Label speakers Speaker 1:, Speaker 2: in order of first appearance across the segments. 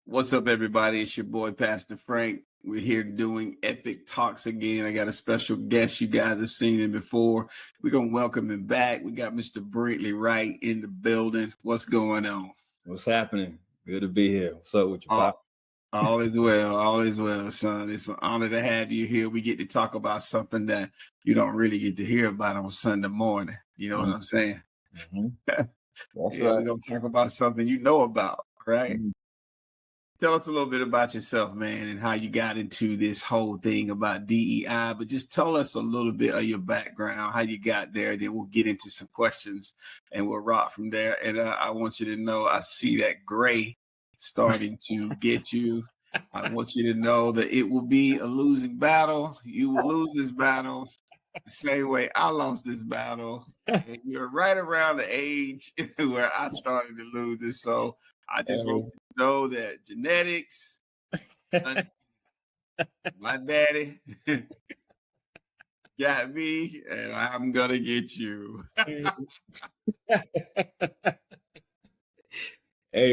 Speaker 1: What's up, everybody? It's your boy, Pastor Frank. We're here doing Epic Talks again. I got a special guest. You guys have seen him before. We're going to welcome him back. We got Mr. Brentley Wright in the building. What's going on?
Speaker 2: What's happening? Good to be here. What's up with you, Pop?
Speaker 1: All is well, son. It's an honor to have you here. We get to talk about something that you don't really get to hear about on Sunday morning. You know what I'm saying?
Speaker 2: Mm-hmm.
Speaker 1: That's
Speaker 2: right.
Speaker 1: We're going to talk about something you know about, right?
Speaker 2: Mm-hmm.
Speaker 1: Tell us a little bit about yourself, man, and how you got into this whole thing about DEI, but just tell us a little bit of your background, how you got there, then we'll get into some questions and we'll rock from there. And I want you to know, I see that gray starting to get you. I want you to know that it will be a losing battle. You will lose this battle the same way I lost this battle. And you're right around the age where I started to lose it. So I just want you to know that genetics, my daddy got me, and I'm gonna get you.
Speaker 2: Hey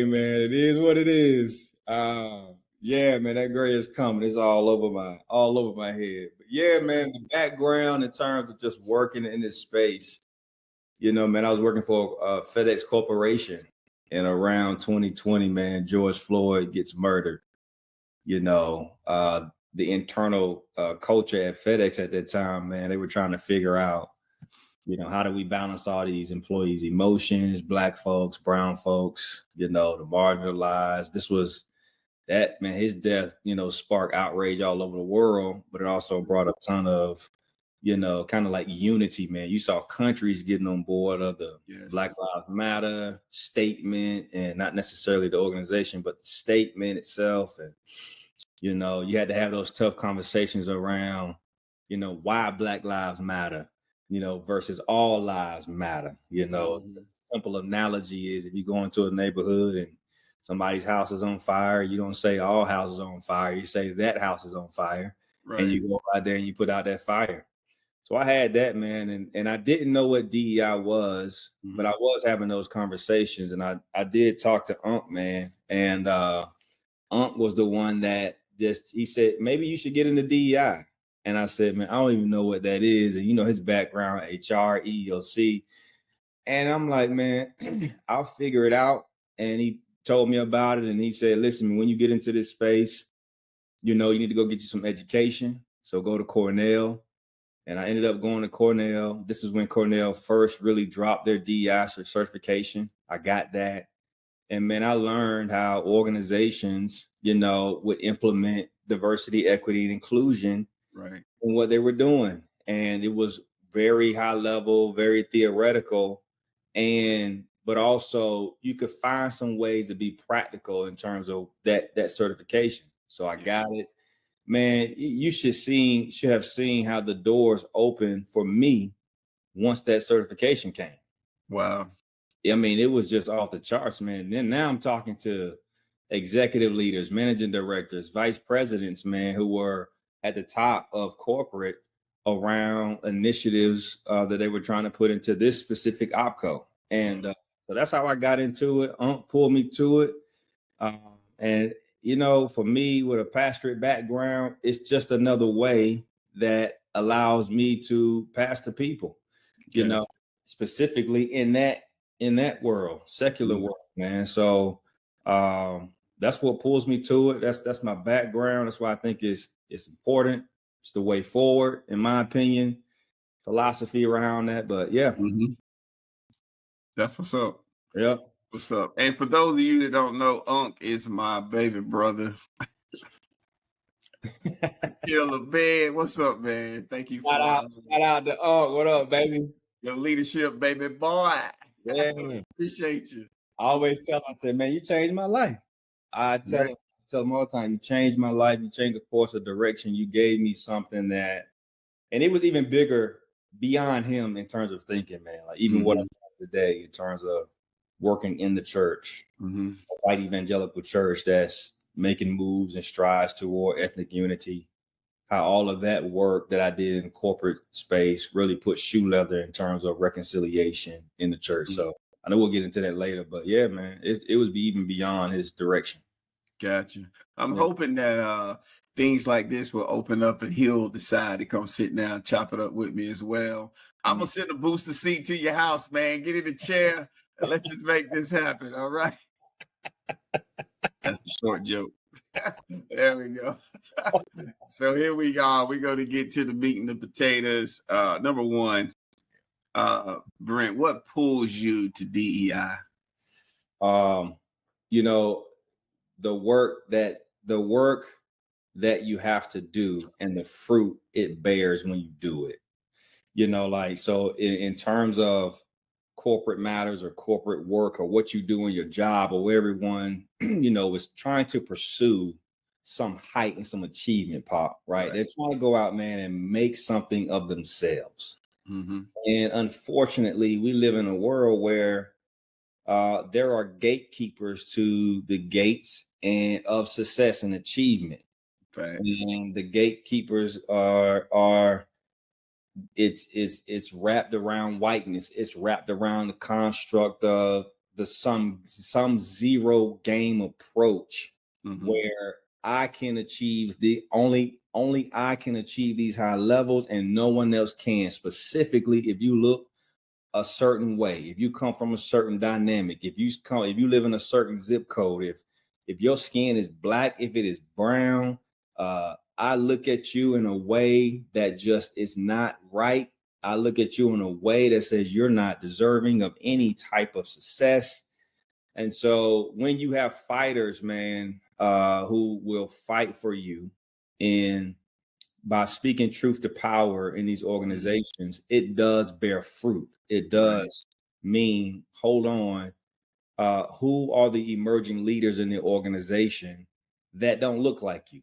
Speaker 2: man, it is what it is. Yeah, man, that gray is coming. It's all over my head. But yeah, man, the background in terms of just working in this space, man, I was working for FedEx Corporation. And around 2020, man, George Floyd gets murdered. The internal culture at FedEx at that time, man, they were trying to figure out, how do we balance all these employees' emotions, Black folks, brown folks, the marginalized. This was that, man, his death, sparked outrage all over the world, but it also brought a ton of, kind of like unity, man. You saw countries getting on board of the Black Lives Matter statement, and not necessarily the organization, but the statement itself. And, you had to have those tough conversations around, why Black Lives Matter, versus all lives matter. The simple analogy is if you go into a neighborhood and somebody's house is on fire, you don't say all houses are on fire. You say that house is on fire. Right. And you go out there and you put out that fire. So I had that, man, and I didn't know what DEI was, but I was having those conversations, and I did talk to Unc, man, and Unc was the one that he said, maybe you should get into DEI. And I said, man, I don't even know what that is. And his background, HR, EEOC. And I'm like, man, I'll figure it out. And he told me about it. And he said, listen, when you get into this space, you need to go get you some education. So go to Cornell. And I ended up going to Cornell. This is when Cornell first really dropped their DEI certification. I got that. And man, I learned how organizations, would implement diversity, equity, and inclusion in what they were doing. And it was very high level, very theoretical. But also you could find some ways to be practical in terms of that certification. So I got it. Man, you should have seen how the doors opened for me once that certification came.
Speaker 1: Wow.
Speaker 2: I mean, it was just off the charts, man. Then now I'm talking to executive leaders, managing directors, vice presidents, man, who were at the top of corporate around initiatives that they were trying to put into this specific OpCo. And so that's how I got into it. Unc pulled me to it. And for me, with a pastorate background, it's just another way that allows me to pastor people, specifically in that world, secular world, man. So that's what pulls me to it. That's my background. That's why I think it's important. It's the way forward, in my opinion. Philosophy around that, but yeah.
Speaker 1: That's what's up.
Speaker 2: Yep.
Speaker 1: What's up? And for those of you that don't know, Unc is my baby brother. Killer man. What's up, man? Thank you.
Speaker 2: Shout out to Unc. What up, baby?
Speaker 1: Your leadership, baby boy.
Speaker 2: Yeah.
Speaker 1: Appreciate you.
Speaker 2: I always tell him, I say, man, you changed my life. I tell him all the time, you changed my life. You changed the course of direction. You gave me something that, and it was even bigger beyond him in terms of thinking, man. Like even what I'm doing today in terms of working in the church, a white evangelical church that's making moves and strides toward ethnic unity, how all of that work that I did in corporate space really put shoe leather in terms of reconciliation in the church. So I know we'll get into that later, but yeah, man, it was even beyond his direction.
Speaker 1: Gotcha. I'm
Speaker 2: Yes.
Speaker 1: hoping that things like this will open up and he'll decide to come sit down, chop it up with me as well. I'm
Speaker 2: Mm.
Speaker 1: gonna send a booster seat to your house, man. Get in the chair and let's just make this happen. All right. That's a short joke. There we go. So here we are. We're going to get to the meat and the potatoes. Number one, Brent, what pulls you to DEI?
Speaker 2: Um, you know, the work that you have to do and the fruit it bears when you do it. Like, so in terms of corporate matters or corporate work or what you do in your job, or where everyone is trying to pursue some height and some achievement, pop, right?
Speaker 1: Right.
Speaker 2: They're trying to go out, man, and make something of themselves.
Speaker 1: Mm-hmm.
Speaker 2: And unfortunately, we live in a world where there are gatekeepers to the gates and of success and achievement.
Speaker 1: Thanks.
Speaker 2: And the gatekeepers are it's wrapped around whiteness. It's wrapped around the construct of the some zero game approach,
Speaker 1: Mm-hmm.
Speaker 2: where I can achieve the only I can achieve these high levels and no one else can. Specifically, if you look a certain way, if you come from a certain dynamic, if you live in a certain zip code, if your skin is black, if it is brown, I look at you in a way that just is not right. I look at you in a way that says you're not deserving of any type of success. And so when you have fighters, man, who will fight for you in by speaking truth to power in these
Speaker 1: Mm-hmm.
Speaker 2: organizations, it does bear fruit. It
Speaker 1: Right.
Speaker 2: does mean, hold on, who are the emerging leaders in the organization that don't look like you,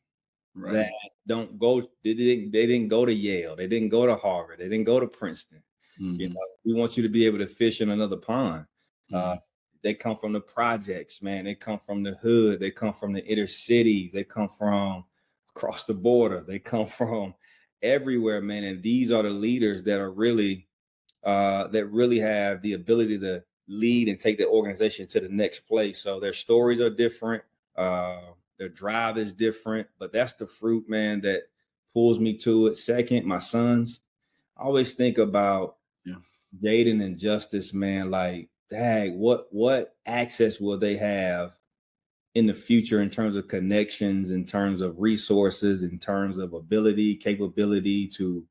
Speaker 2: that
Speaker 1: Right.
Speaker 2: don't go, they didn't go to Yale, they didn't go to Harvard, they didn't go to Princeton.
Speaker 1: Mm-hmm.
Speaker 2: We want you to be able to fish in another pond. Uh,
Speaker 1: Mm-hmm.
Speaker 2: they come from the projects, man. They come from the hood. They come from the inner cities. They come from across the border. They come from everywhere, man. And these are the leaders that are really that really have the ability to lead and take the organization to the next place. So their stories are different. Their drive is different, but that's the fruit, man, that pulls me to it. Second, my sons. I always think about
Speaker 1: Yeah.
Speaker 2: Jaden and Justice, man. Like, dang, what access will they have in the future in terms of connections, in terms of resources, in terms of ability, capability to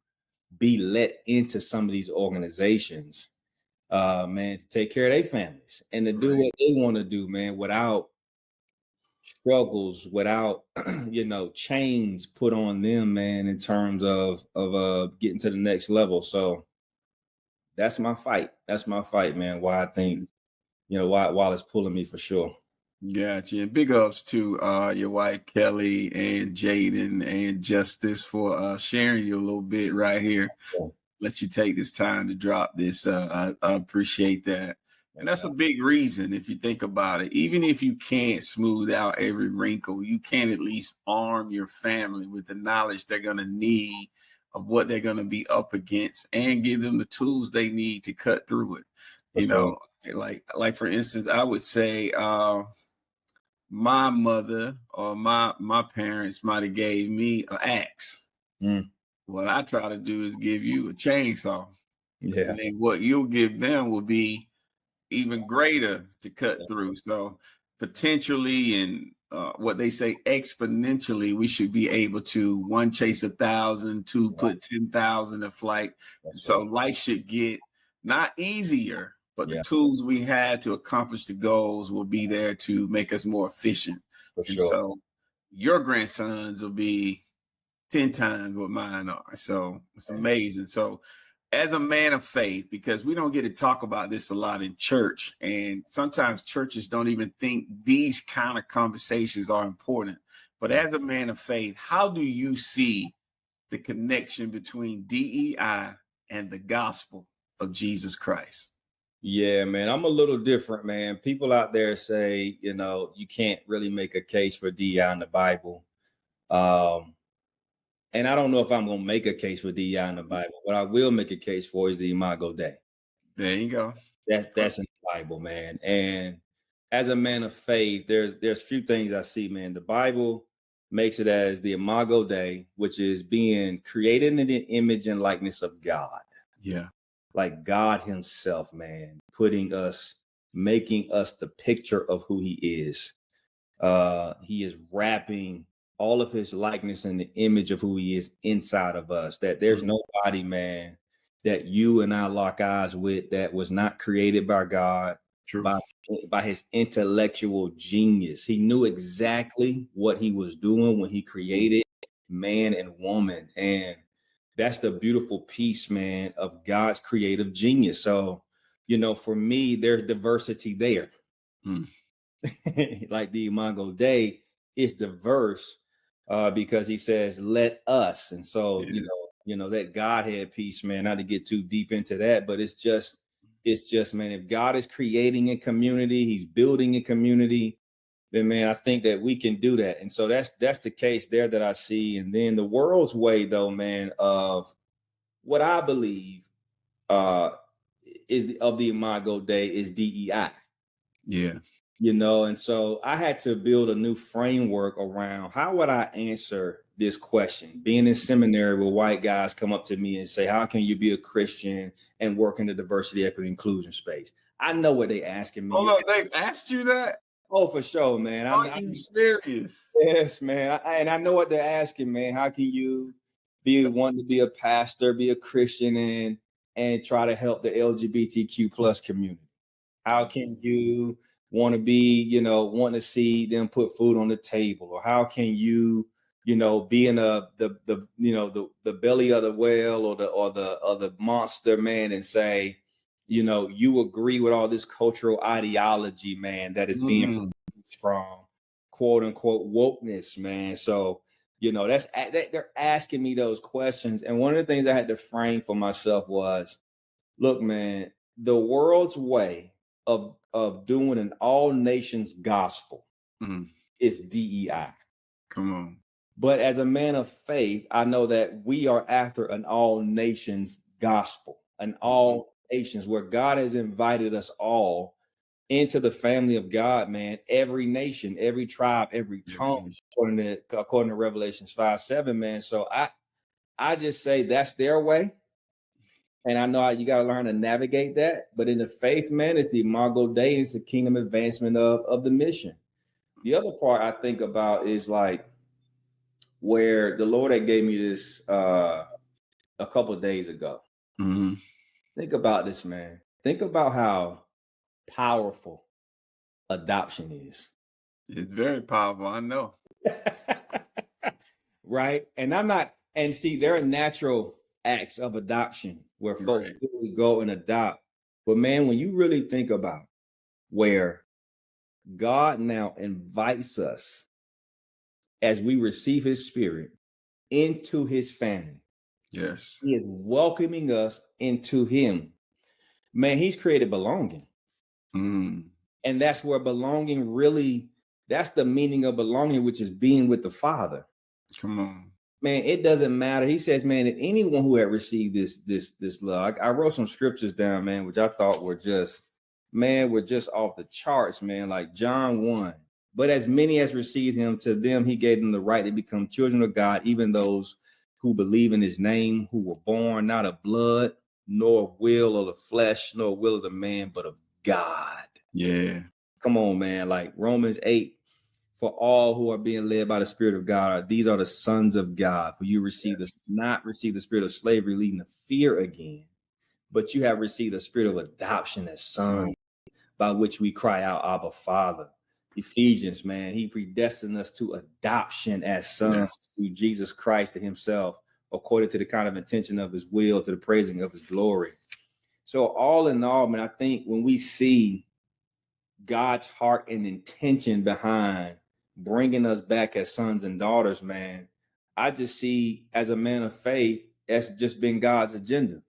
Speaker 2: be let into some of these organizations, man, to take care of their families and to do
Speaker 1: Right.
Speaker 2: what they want to do, man, without struggles, without chains put on them, man, in terms of getting to the next level. So that's my fight. That's my fight, man. Why I think, why it's pulling me for sure.
Speaker 1: Gotcha. And big ups to your wife Kelly and Jaden and Justice for sharing you a little bit right here.
Speaker 2: Yeah,
Speaker 1: Let you take this time to drop this. I appreciate that.
Speaker 2: no
Speaker 1: And that's a
Speaker 2: doubt.
Speaker 1: big reason if you think about it. Even if you can't smooth out every wrinkle, you can at least arm your family with the knowledge they're going to need of what they're going to be up against and give them the tools they need to cut through it.
Speaker 2: For
Speaker 1: You
Speaker 2: sure.
Speaker 1: know, like for instance, I would say my mother or my parents might have gave me an axe.
Speaker 2: Mm,
Speaker 1: What I try to do is give you a chainsaw. And
Speaker 2: yeah.
Speaker 1: then what you'll give them will be even greater to cut through. So potentially and what they say exponentially, we should be able to one chase 1,000, two
Speaker 2: Right.
Speaker 1: put 10,000 in flight. And
Speaker 2: That's
Speaker 1: so
Speaker 2: right.
Speaker 1: life should get not easier, but the
Speaker 2: Yeah,
Speaker 1: tools we had to accomplish the goals will be there to make us more efficient.
Speaker 2: for
Speaker 1: And
Speaker 2: sure.
Speaker 1: so your grandsons will be 10 times what mine are. So it's
Speaker 2: Yeah.
Speaker 1: amazing. So as a man of faith, because we don't get to talk about this a lot in church, and sometimes churches don't even think these kind of conversations are important. But
Speaker 2: Mm.
Speaker 1: as a man of faith, how do you see the connection between DEI and the gospel of Jesus Christ?
Speaker 2: Yeah, man, I'm a little different, man. People out there say, you can't really make a case for DI in the Bible. Um, and I don't know if I'm going to make a case for DI in the Bible. What I will make a case for is the Imago Dei.
Speaker 1: There you go.
Speaker 2: That's
Speaker 1: Perfect.
Speaker 2: in the Bible, man. And as a man of faith, there's few things I see, man. The Bible makes it as the Imago Dei, which is being created in the image and likeness of God.
Speaker 1: Yeah.
Speaker 2: Like God himself, man, making us the picture of who he is. He is wrapping all of his likeness in the image of who he is inside of us. That there's nobody, man, that you and I lock eyes with that was not created by God.
Speaker 1: True.
Speaker 2: By his intellectual genius. He knew exactly what he was doing when he created man and woman. And that's the beautiful piece, man, of God's creative genius. So, for me, there's diversity there. Like the Imago Dei is diverse because he says, let us. And so, that Godhead piece, man, not to get too deep into that, but it's just, man, if God is creating a community, he's building a community, then, man, I think that we can do that. And so that's the case there that I see. And then the world's way, though, man, of what I believe is of the Imago Dei is DEI.
Speaker 1: Yeah.
Speaker 2: And so I had to build a new framework around how would I answer this question? Being in seminary where white guys come up to me and say, how can you be a Christian and work in the diversity, equity, inclusion space? I know what they're asking me.
Speaker 1: Oh, they've asked you that?
Speaker 2: Oh, for sure, man.
Speaker 1: Are you serious?
Speaker 2: Yes, man. And I know what they're asking, man. How can you want to be a pastor, be a Christian, and try to help the LGBTQ plus community? How can you want to be, want to see them put food on the table? Or how can you, be in the belly of the whale or the monster, man, and say, you agree with all this cultural ideology, man, that is being from quote unquote wokeness, man. So, they're asking me those questions. And one of the things I had to frame for myself was, look, man, the world's way of doing an all nations gospel is DEI.
Speaker 1: Come on.
Speaker 2: But as a man of faith, I know that we are after an all nations gospel, an all nations where God has invited us all into the family of God, man. Every nation, every tribe, every tongue, according to Revelations 5:7, man. So I just say that's their way. And I know you got to learn to navigate that. But in the faith, man, it's the Imago Dei, it's the kingdom advancement of the mission. The other part I think about is like where the Lord had gave me this a couple of days ago. Think about this, man. Think about how powerful adoption is.
Speaker 1: It's very powerful. I know.
Speaker 2: Right. And see, there are natural acts of adoption where folks really go and adopt. But man, when you really think about where God now invites us as we receive his spirit into his family.
Speaker 1: Yes.
Speaker 2: He is welcoming us into him. Man, he's created belonging. And that's where belonging really, that's the meaning of belonging, which is being with the Father.
Speaker 1: Come on.
Speaker 2: Man, it doesn't matter. He says, man, if anyone who had received this love, I wrote some scriptures down, man, which I thought were just off the charts, man, like John 1. But as many as received him, to them he gave them the right to become children of God, even those who believe in his name, who were born not of blood, nor of will of the flesh, nor will of the man, but of God.
Speaker 1: Yeah.
Speaker 2: Come on, man. Like Romans 8. For all who are being led by the Spirit of God, these are the sons of God. For you not receive the spirit of slavery, leading to fear again, but you have received the spirit of adoption as sons, by which we cry out, Abba, Father. Ephesians, man, he predestined us to adoption as sons through Jesus Christ to himself, according to the kind of intention of his will, to the praising of his glory. So all in all, man, I think when we see God's heart and intention behind bringing us back as sons and daughters, man, I just see as a man of faith, that's just been God's agenda.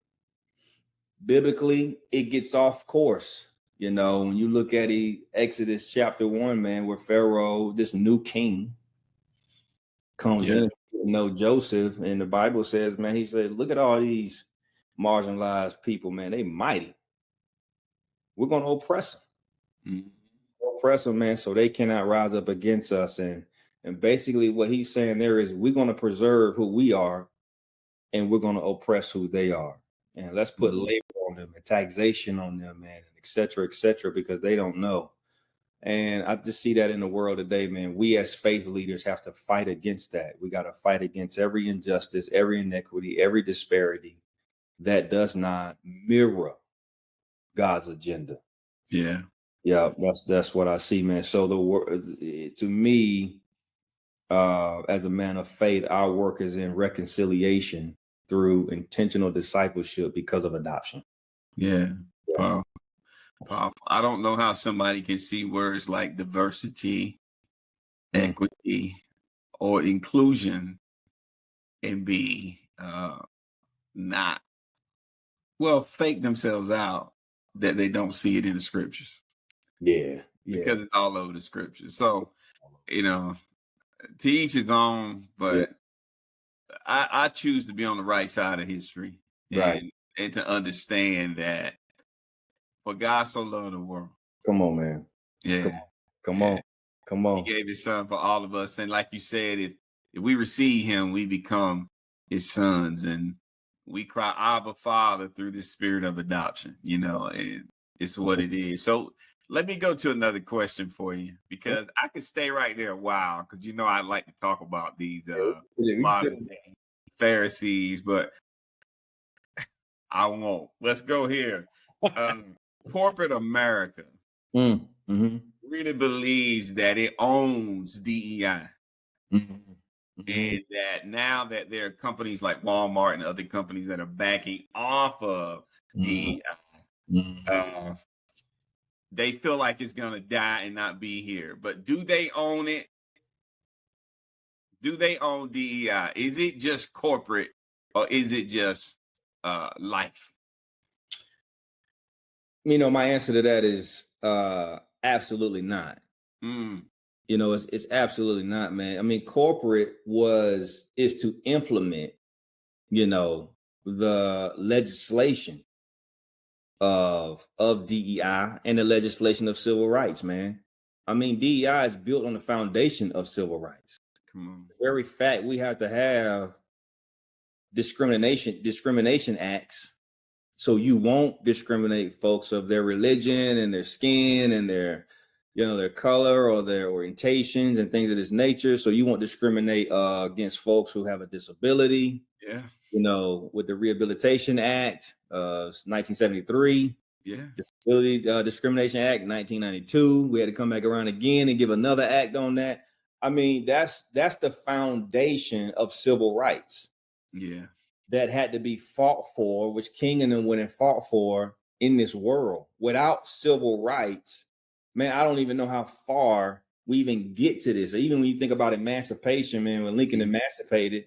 Speaker 2: Biblically, it gets off course. When you look at Exodus chapter 1, man, where Pharaoh, this new king, comes in, Joseph, and the Bible says, man, he said, look at all these marginalized people, man, they mighty. We're going to oppress them. oppress them, man, so they cannot rise up against us. And basically what he's saying there is we're going to preserve who we are and we're going to oppress who they are. And let's put labor on them and taxation on them, man, et cetera, because they don't know. And I just see that in the world today, man. We as faith leaders have to fight against that. We got to fight against every injustice, every inequity, every disparity that does not mirror God's agenda.
Speaker 1: Yeah.
Speaker 2: Yeah, that's what I see, man. So to me, as a man of faith, our work is in reconciliation through intentional discipleship because of adoption.
Speaker 1: Yeah.
Speaker 2: Yeah.
Speaker 1: Powerful. Powerful. I don't know how somebody can see words like diversity, equity, or inclusion and be not, well, fake themselves out that they don't see it in the scriptures.
Speaker 2: Yeah.
Speaker 1: Because it's all over the scriptures. So, to each his own, but I choose to be on the right side of history,
Speaker 2: Right.
Speaker 1: and to understand that for God so loved the world.
Speaker 2: Come on, man.
Speaker 1: Yeah.
Speaker 2: Come on.
Speaker 1: He gave his son for all of us. And like you said, if we receive him, we become his sons, and we cry, Abba, Father, through the spirit of adoption, and it's what it is. So let me go to another question for you, because I could stay right there a while, because I like to talk about these modern day Pharisees, but I won't. Let's go here. Corporate America really believes that it owns DEI. And that now that there are companies like Walmart and other companies that are backing off of DEI, they feel like it's going to die and not be here. But do they own it? Do they own DEI? Is it just corporate, or is it just life?
Speaker 2: My answer to that is absolutely not. It's absolutely not, man. I mean, corporate is to implement, the legislation of DEI and the legislation of civil rights, man. I mean, DEI is built on the foundation of civil rights.
Speaker 1: Come on.
Speaker 2: The very fact we have to have discrimination acts so you won't discriminate folks of their religion and their skin and their color or their orientations and things of this nature. So you won't discriminate against folks who have a disability.
Speaker 1: Yeah.
Speaker 2: With the Rehabilitation Act of 1973.
Speaker 1: Yeah.
Speaker 2: Disability Discrimination Act 1992. We had to come back around again and give another act on that. I mean, that's the foundation of civil rights.
Speaker 1: Yeah.
Speaker 2: That had to be fought for, which King and them went and fought for in this world. Without civil rights, man, I don't even know how far we even get to this. Even when you think about emancipation, man, when Lincoln emancipated,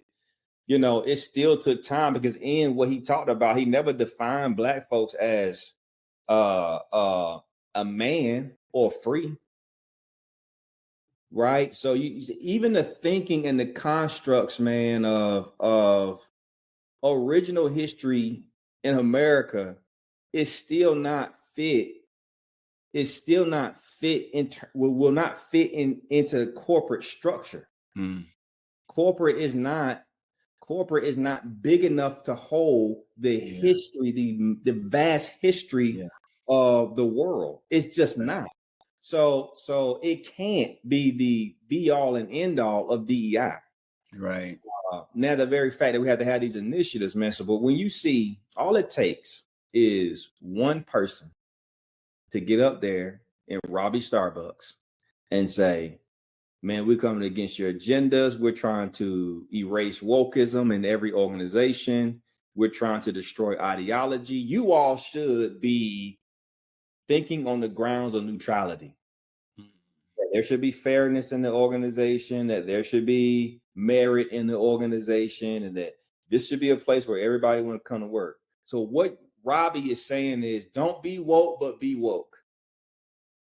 Speaker 2: it still took time, because in what he talked about, he never defined Black folks as a man or free. Right. So even the thinking and the constructs, man, of original history in America is still not fit. It's still not fit will not fit into corporate structure. Corporate is not big enough to hold the history, the vast history of the world. It's just not. So it can't be the be all and end all of DEI.
Speaker 1: Right.
Speaker 2: Now, the very fact that we have to have these initiatives, man. So, but when you see, all it takes is one person to get up there in Robbie Starbucks and say, man, we're coming against your agendas. We're trying to erase wokeism in every organization. We're trying to destroy ideology. You all should be thinking on the grounds of neutrality. That there should be fairness in the organization, that there should be merit in the organization, and that this should be a place where everybody want to come to work. So what Robbie is saying is, don't be woke, but be woke.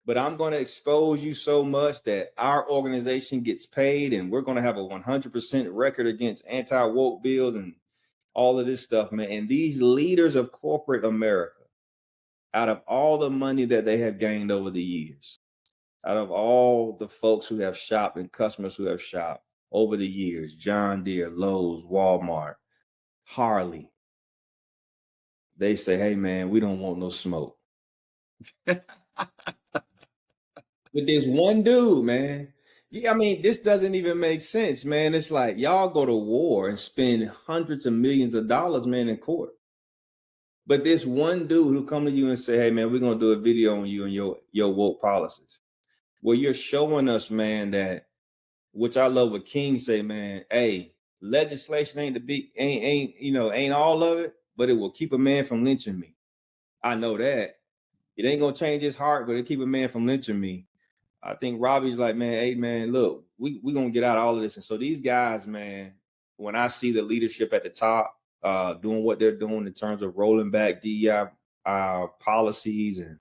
Speaker 2: But I'm going to expose you so much that our organization gets paid, and we're going to have a 100% record against anti-woke bills and all of this stuff, man. And these leaders of corporate America, out of all the money that they have gained over the years, Out of all the folks who have shopped and customers who have shopped over the years, John Deere, Lowe's, Walmart, Harley, they say, hey, man, we don't want no smoke. But there's one dude, man. Yeah, I mean, this doesn't even make sense, man. It's like y'all go to war and spend hundreds of millions of dollars, man, in court. But this one dude who come to you and say, hey, man, we're going to do a video on you and your woke policies. Well, you're showing us, man, that, which I love what King say, man, hey, legislation ain't the big, ain't all of it, but it will keep a man from lynching me. I know that. It ain't going to change his heart, but it'll keep a man from lynching me. I think Robbie's like, man, hey, man, look, we going to get out of all of this. And so these guys, man, when I see the leadership at the top doing what they're doing in terms of rolling back DEI policies and,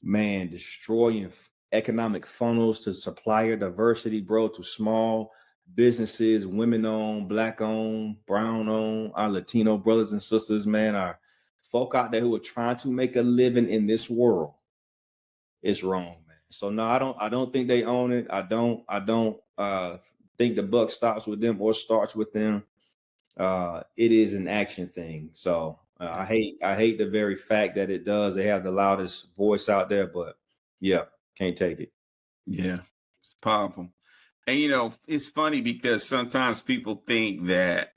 Speaker 2: man, destroying economic funnels to supplier diversity, bro, to small businesses, women-owned, Black-owned, brown-owned, our Latino brothers and sisters, man, our folk out there who are trying to make a living in this world. It's wrong, man. So no, I don't think they own it. I don't think the buck stops with them or starts with them. It is an action thing. So I hate the very fact that it does. They have the loudest voice out there, but yeah, can't take it.
Speaker 1: Yeah, it's powerful. And it's funny because sometimes people think that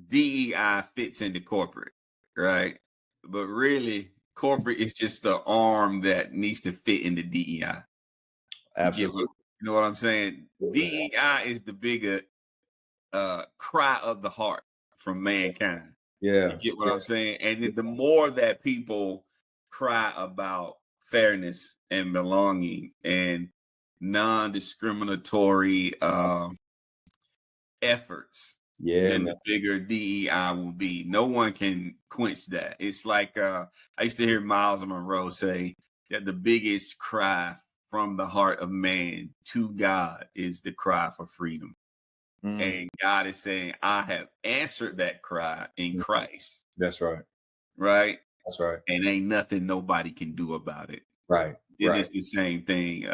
Speaker 1: DEI fits into corporate, right? But really, corporate is just the arm that needs to fit into DEI.
Speaker 2: Absolutely.
Speaker 1: You know what I'm saying? DEI is the bigger cry of the heart from mankind.
Speaker 2: Yeah.
Speaker 1: You get what I'm saying? And then the more that people cry about fairness and belonging and non-discriminatory efforts, then the bigger DEI will be. No one can quench that. It's like I used to hear Miles Monroe say that the biggest cry from the heart of man to God is the cry for freedom. And God is saying, I have answered that cry in Christ.
Speaker 2: That's right.
Speaker 1: Right?
Speaker 2: That's right.
Speaker 1: And ain't nothing nobody can do about it.
Speaker 2: Right.
Speaker 1: It's the same thing.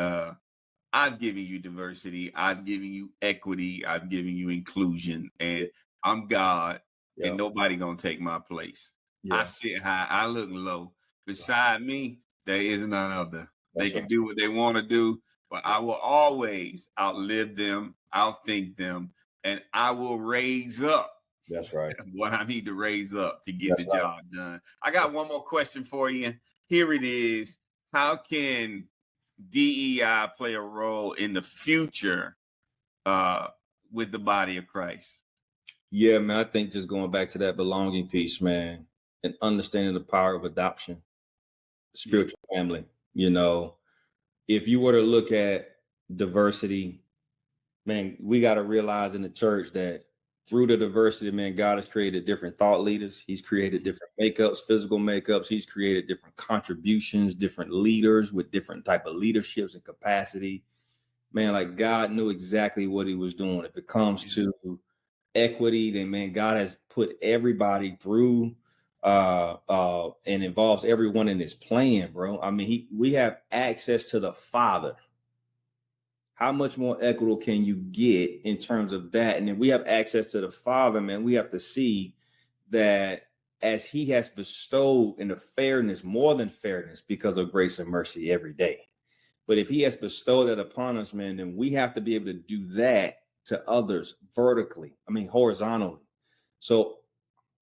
Speaker 1: I've given you diversity. I've given you equity. I've given you inclusion. And I'm God. And nobody going to take my place. I sit high. I look low. Beside me, there is none other. They can do what they want to do. But I will always outlive them, outthink them, and I will raise up.
Speaker 2: That's right.
Speaker 1: What I need to raise up to get the job done. I got one more question for you. Here it is. How can DEI play a role in the future with the body of Christ?
Speaker 2: Yeah, man, I think just going back to that belonging piece, man, and understanding the power of adoption, spiritual family, if you were to look at diversity, man, we got to realize in the church that through the diversity, man, God has created different thought leaders. He's created different makeups, physical makeups. He's created different contributions, different leaders with different type of leaderships and capacity. Man, like God knew exactly what he was doing. If it comes to equity, then, man, God has put everybody through and involves everyone in his plan, bro. I mean, we have access to the Father. How much more equitable can you get in terms of that? And then we have access to the Father, man. We have to see that as he has bestowed in the fairness, more than fairness, because of grace and mercy every day. But if he has bestowed that upon us, man, then we have to be able to do that to others vertically. I mean, horizontally. So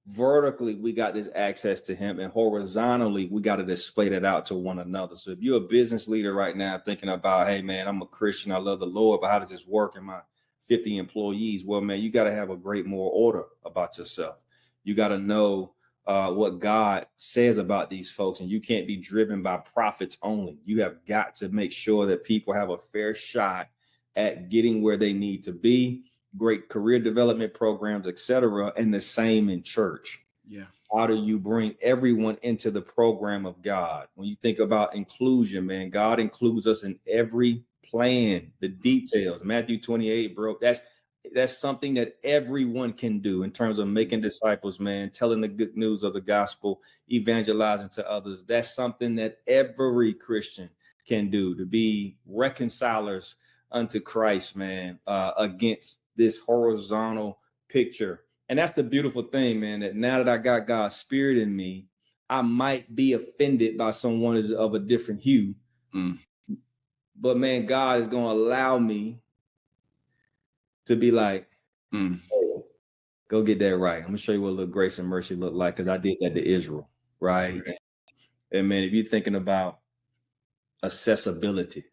Speaker 2: vertically, we got this access to him, and horizontally, we got to display that out to one another. So if you're a business leader right now thinking about, hey, man, I'm a Christian, I love the Lord, but how does this work in my 50 employees? Well, man, you got to have a great moral order about yourself. You got to know what God says about these folks, and you can't be driven by profits only. You have got to make sure that people have a fair shot at getting where they need to be. Great career development programs, etc., and the same in church.
Speaker 1: Yeah.
Speaker 2: How do you bring everyone into the program of God? When you think about inclusion, man, God includes us in every plan, the details. Matthew 28, bro, that's that's something that everyone can do in terms of making disciples, man, telling the good news of the gospel, evangelizing to others. That's something that every Christian can do, to be reconcilers unto Christ, man, against this horizontal picture. And that's the beautiful thing, man, that now that I got God's spirit in me, I might be offended by someone of a different hue. But man, God is going to allow me to be like, hey, go get that right. I'm going to show you what a little grace and mercy look like, because I did that to Israel, right? And man, if you're thinking about accessibility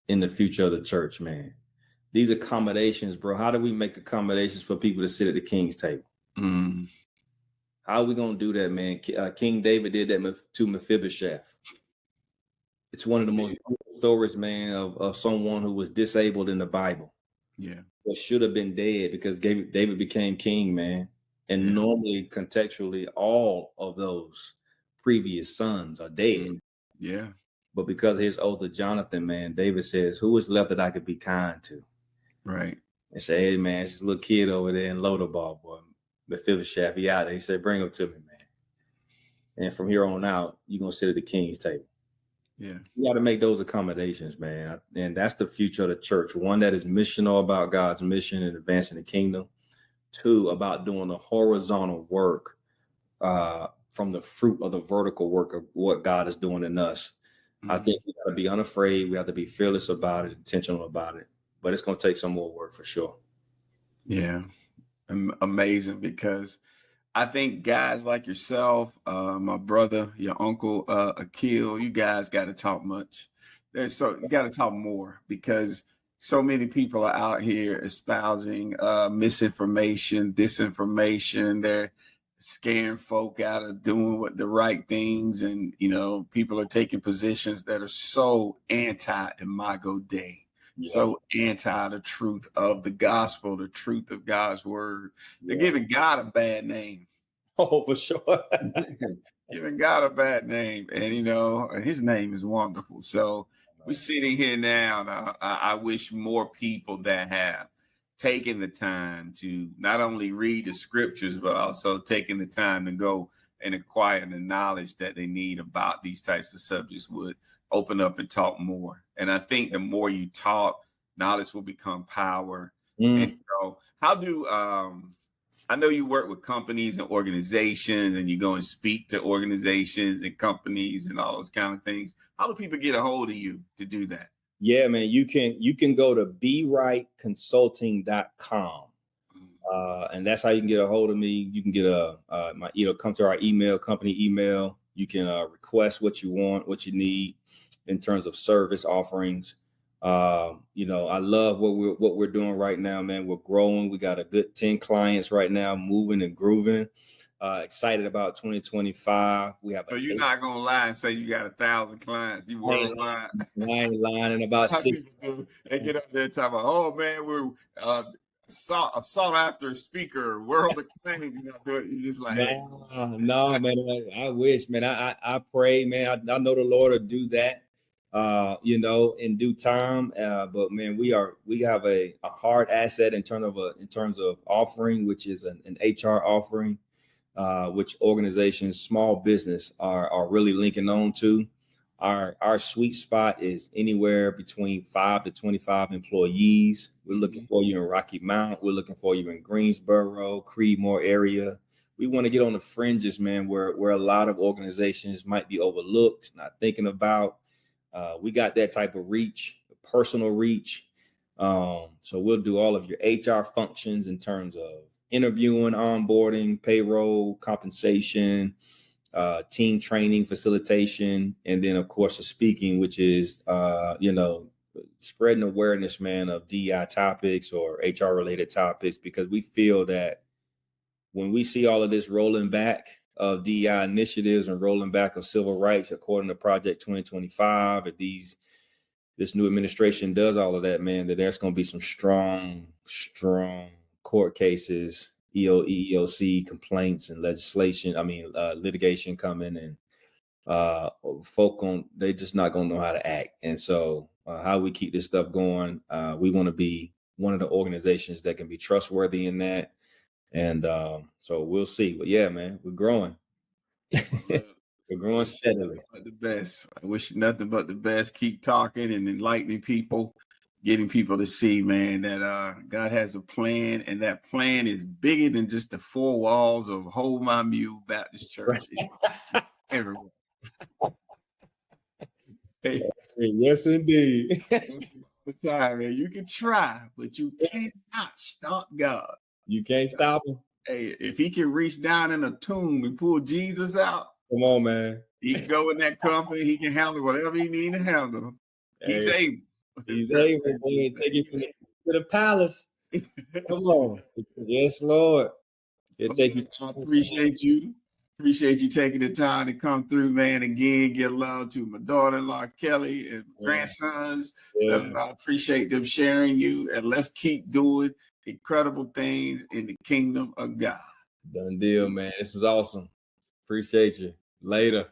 Speaker 2: in the future of the church, man, these accommodations, bro, how do we make accommodations for people to sit at the king's table? How are we going to do that, man? King David did that to Mephibosheth. It's one of the most beautiful stories, man, of someone who was disabled in the Bible. Yeah. But should have been dead, because David became king, man. And normally, contextually, all of those previous sons are dead. Yeah. But because of his oath of Jonathan, man, David says, who is left that I could be kind to? Right. And say, hey, man, it's this little kid over there in Lodabar, boy. Mephibosheth, he out there. He said, bring him to me, man. And from here on out, you're going to sit at the king's table. Yeah. You got to make those accommodations, man. And that's the future of the church. One that is missional about God's mission and advancing the kingdom. Two, about doing the horizontal work from the fruit of the vertical work of what God is doing in us. I think we got to be unafraid. We have to be fearless about it, intentional about it. But it's going to take some more work for sure. Yeah.
Speaker 1: Amazing, because I think guys like yourself, my brother, your uncle, Akil, you guys got to talk much. You got to talk more, because so many people are out here espousing misinformation, disinformation. They're scaring folk out of doing the right things. And, people are taking positions that are so anti-Imago Dei. Yeah. So anti the truth of the gospel, the truth of God's word. They're giving God a bad name.
Speaker 2: Oh, for sure.
Speaker 1: Giving God a bad name. And, his name is wonderful. So we're sitting here now. I wish more people that have taken the time to not only read the scriptures, but also taking the time to go and acquire the knowledge that they need about these types of subjects would open up and talk more. And I think the more you talk, knowledge will become power. And so I know you work with companies and organizations, and you go and speak to organizations and companies and all those kind of things. How do people get a hold of you to do that?
Speaker 2: Yeah, man, you can go to BeRightConsulting.com. And that's how you can get a hold of me. You can get come to our company email. You can request what you want, what you need in terms of service offerings. I love what we're doing right now, man. We're growing. We got a good 10 clients right now, moving and grooving. Excited about 2025.
Speaker 1: So you're not gonna lie and say you got 1,000 clients. You worldwide.
Speaker 2: I ain't lying about
Speaker 1: how 6. People do. They get up there and talk about, oh man, we're a sought after speaker, world acclaimed. You just like,
Speaker 2: no, man. I wish, man. I pray, man. I know the Lord will do that. In due time. But man, we have a hard asset in terms of offering, which is an HR offering, which organizations, small business are really linking on to. Our sweet spot is anywhere between 5 to 25 employees. We're looking for you in Rocky Mount. We're looking for you in Greensboro, Creedmoor area. We want to get on the fringes, man, where a lot of organizations might be overlooked, not thinking about. We got that type of reach, personal reach. So we'll do all of your HR functions in terms of interviewing, onboarding, payroll, compensation, team training, facilitation, and then of course the speaking, which is spreading awareness, man, of DEI topics or HR related topics, because we feel that when we see all of this rolling back of DEI initiatives and rolling back of civil rights, according to Project 2025, if this new administration does all of that, man, that there's going to be some strong court cases, EEOC complaints and litigation coming, and they just not going to know how to act. And so how we keep this stuff going, we want to be one of the organizations that can be trustworthy in that. And so we'll see. But yeah, man, we're growing. We're growing steadily.
Speaker 1: The best. I wish you nothing but the best. Keep talking and enlightening people, getting people to see, man, that God has a plan, and that plan is bigger than just the four walls of Hold My Mule Baptist Church. Everywhere. Hey,
Speaker 2: yes, indeed.
Speaker 1: the time, man. You can try, but you cannot stop God.
Speaker 2: You can't stop him.
Speaker 1: Hey, if he can reach down in a tomb and pull Jesus out,
Speaker 2: come on, man.
Speaker 1: He can go in that company. He can handle whatever he needs to handle. He's able.
Speaker 2: He's able to take you to the palace. Come on. Yes, Lord.
Speaker 1: I appreciate you. Appreciate you taking the time to come through, man. Again, get love to my daughter-in-law, Kelly, and grandsons. I appreciate them sharing you. And let's keep doing incredible things in the kingdom of God.
Speaker 2: Done deal, man. This was awesome. Appreciate you. Later.